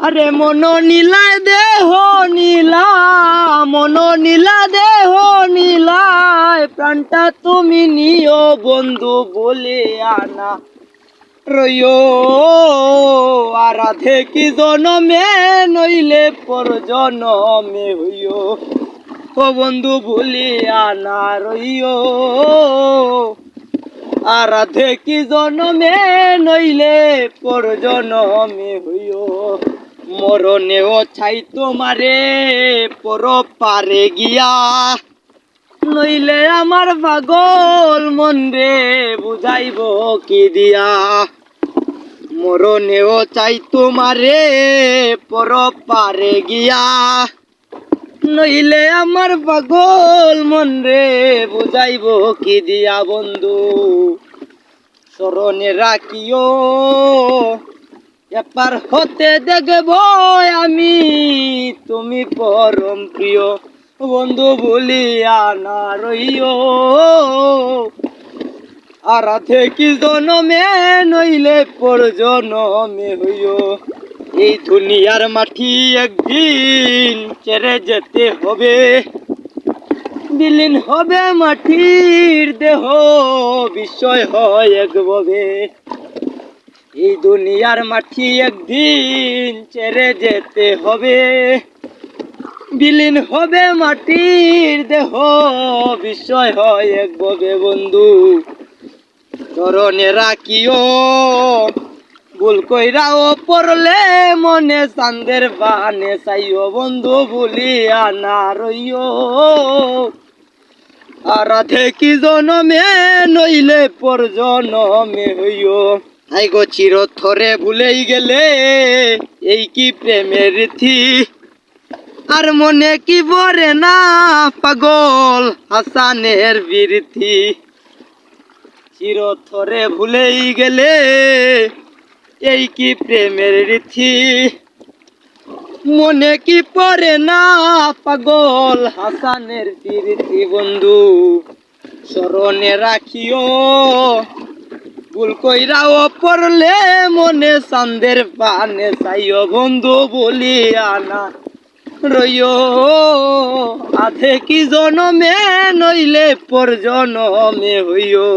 আরে মন নীলায় দেহ নীলা, মন নীলা দেহ নীলায়, প্রাণটা তুমি নিও বন্ধু বলে আনা রইও। আরাধে কি জনমে নইলে পর জনমে হইও, ও বন্ধু ভুলিয়া না রইও। আরাধে কি জনমে নইলে পর জনমে হইও, মরণেও ছাই তোমারে পর পারে গিয়া, নইলে আমার পাগল মন রে বুঝাইব কি দিয়া। মরণেও চাই তোমারে পর পারে গিয়া, নইলে আমার পাগল মন রে বুঝাইব কি দিয়া। বন্ধু স্মরণে রাখিও, এপার হতে দেখব আমি তুমি পরম প্রিয়, বন্ধু ভুলিয়া না রইও। আরাধে কি জনমে নইলে পর জনমে হইও, এই দুনিয়ার মাটি একদিন ছেড়ে যেতে হবে, বিলীন হবে মাটির দেহ বিষয় হয় একভাবে। এই দুনিয়ার মাটি একদিন ছেড়ে যেতে হবে, বিলীন হবে মাটির দেহ বিষয় হয় একভাবে। বন্ধু চরণে রাখিও, ভুল কইরাও পড়লে মনে চাঁদের বানে চাইও, বন্ধু ভুলিয়া না রইও। আরাধে কি জনমে নইলে পর জনমে হইও, আই গো চিরথরে ভুলেই গেলে এই কি প্রেমের রীতি, আর মনে কি বরে না পাগল হাসানের বীরতি। চিরথরে ভুলেই গেলে এই কি প্রেমের রীতি, মনে কি পড়ে না পাগল হাসানের প্রীতি। বন্ধু স্মরণে রাখিও, ভুল কইরাও পড়লে মনে চাঁদের পানে চাইও, বন্ধু বলিয়া না রইও। আধে কি জনমে নইলে পর জনমে হইও।